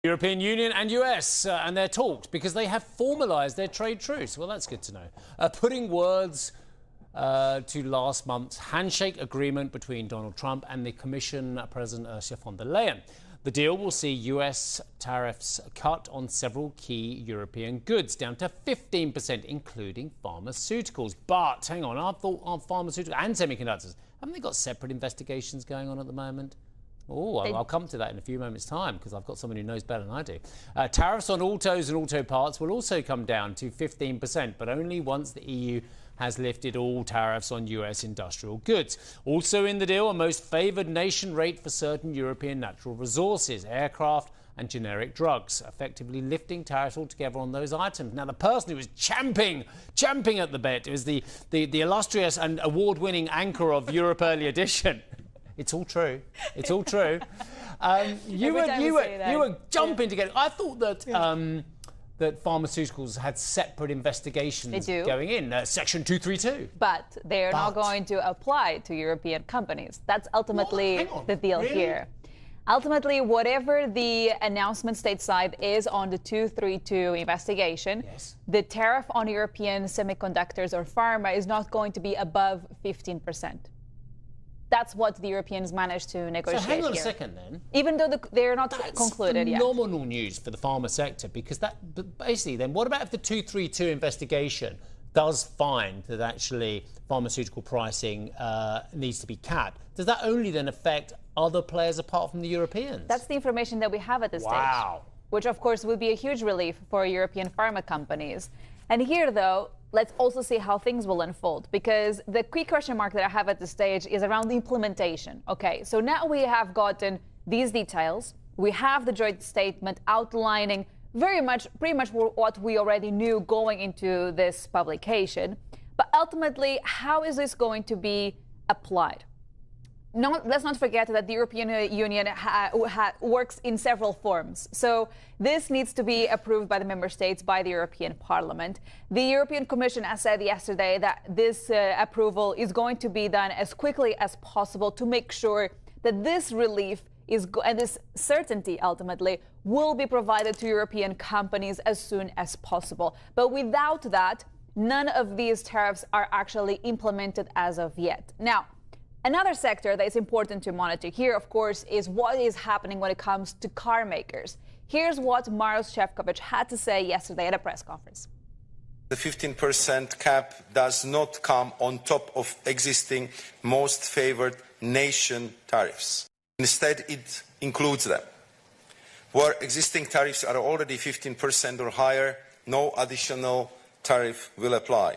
European Union and US and their talks because they have formalised their trade truce. Well, that's good to know. Putting words to last month's handshake agreement between Donald Trump and the Commission President Ursula von der Leyen. The deal will see US tariffs cut on several key European goods down to 15%, including pharmaceuticals. But hang on, I thought on pharmaceuticals and semiconductors, haven't they got separate investigations going on at the moment? Oh, I'll come to that in a few moments' time because I've got someone who knows better than I do. Tariffs on autos and auto parts will also come down to 15%, but only once the EU has lifted all tariffs on US industrial goods. Also in the deal, a most favoured nation rate for certain European natural resources, aircraft and generic drugs, effectively lifting tariffs altogether on those items. Now, the person who was champing at the bit was the illustrious and award-winning anchor of Europe Early Edition. It's all true. It's all true. You were jumping to get it. I thought that that pharmaceuticals had separate investigations going in, Section 232. But they're not going to apply to European companies. That's ultimately the deal here. Ultimately, whatever the announcement stateside is on the 232 investigation, the tariff on European semiconductors or pharma is not going to be above 15%. That's what the Europeans managed to negotiate. So hang on a second then. Even though they're not concluded yet. That's phenomenal news for the pharma sector, because that basically then what about if the 232 investigation does find that actually pharmaceutical pricing needs to be capped? Does that only then affect other players apart from the Europeans? That's the information that we have at this stage. Wow. Which of course would be a huge relief for European pharma companies. And here though, let's also see how things will unfold, because the key question mark that I have at this stage is around the implementation. Okay, so now we have gotten these details. We have the joint statement outlining pretty much what we already knew going into this publication. But ultimately, how is this going to be applied? Let's not forget that the European Union works in several forms. So this needs to be approved by the member states, by the European Parliament. The European Commission has said yesterday that this approval is going to be done as quickly as possible to make sure that this relief and this certainty ultimately will be provided to European companies as soon as possible. But without that, none of these tariffs are actually implemented as of yet. Now, another sector that is important to monitor here, of course, is what is happening when it comes to car makers. Here's what Maroš Šefčovič had to say yesterday at a press conference. The 15% cap does not come on top of existing most favored nation tariffs. Instead, it includes them. Where existing tariffs are already 15% or higher, no additional tariff will apply.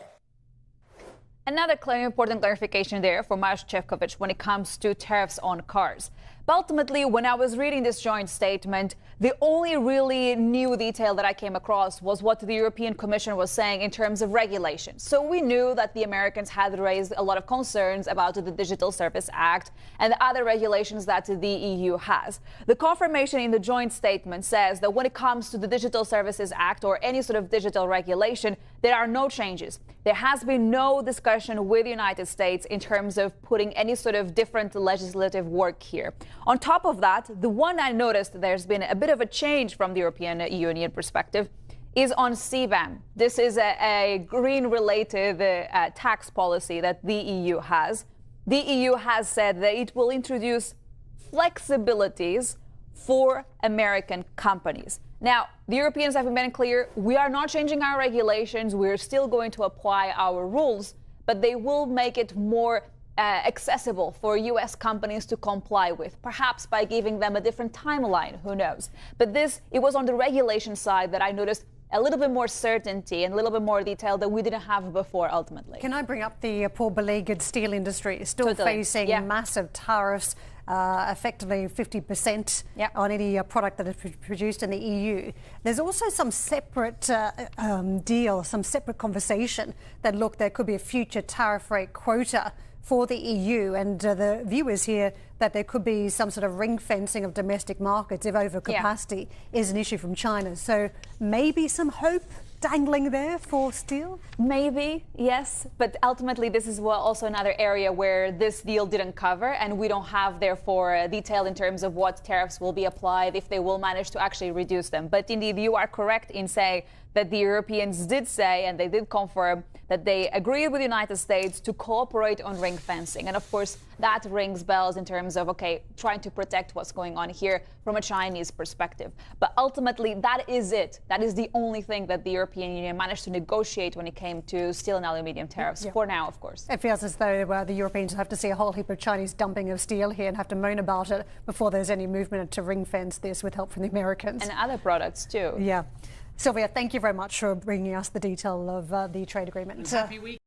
Another important clarification there for Maroš Šefčovič when it comes to tariffs on cars. But ultimately, when I was reading this joint statement, the only really new detail that I came across was what the European Commission was saying in terms of regulation. So we knew that the Americans had raised a lot of concerns about the Digital Service Act and the other regulations that the EU has. The confirmation in the joint statement says that when it comes to the Digital Services Act or any sort of digital regulation, there are no changes. There has been no discussion with the United States in terms of putting any sort of different legislative work here. On top of that, the one I noticed there's been a bit of a change from the European Union perspective is on CBAM. This is a green-related tax policy that the EU has. The EU has said that it will introduce flexibilities for American companies. Now, the Europeans have been clear, we are not changing our regulations, we're still going to apply our rules, but they will make it more accessible for U.S. companies to comply with, perhaps by giving them a different timeline, who knows. But it was on the regulation side that I noticed a little bit more certainty and a little bit more detail that we didn't have before, ultimately. Can I bring up the poor beleaguered steel industry? Still facing massive tariffs, effectively 50% on any product that is produced in the EU. There's also some separate deal, some separate conversation that, look, there could be a future tariff rate quota for the EU, and the view is here that there could be some sort of ring fencing of domestic markets if overcapacity is an issue from China. So maybe some hope dangling there for steel? Maybe, yes. But ultimately, this is also another area where this deal didn't cover, and we don't have, therefore, detail in terms of what tariffs will be applied, if they will manage to actually reduce them. But indeed, you are correct in saying that the Europeans did say, and they did confirm, that they agreed with the United States to cooperate on ring fencing. And of course, that rings bells in terms of, okay, trying to protect what's going on here from a Chinese perspective. But ultimately, that is it. That is the only thing that the European Union managed to negotiate when it came to steel and aluminium tariffs, for now, of course. It feels as though the Europeans have to see a whole heap of Chinese dumping of steel here and have to moan about it before there's any movement to ring fence this with help from the Americans. And other products, too. Yeah. Sylvia, thank you very much for bringing us the detail of the trade agreement. Happy week.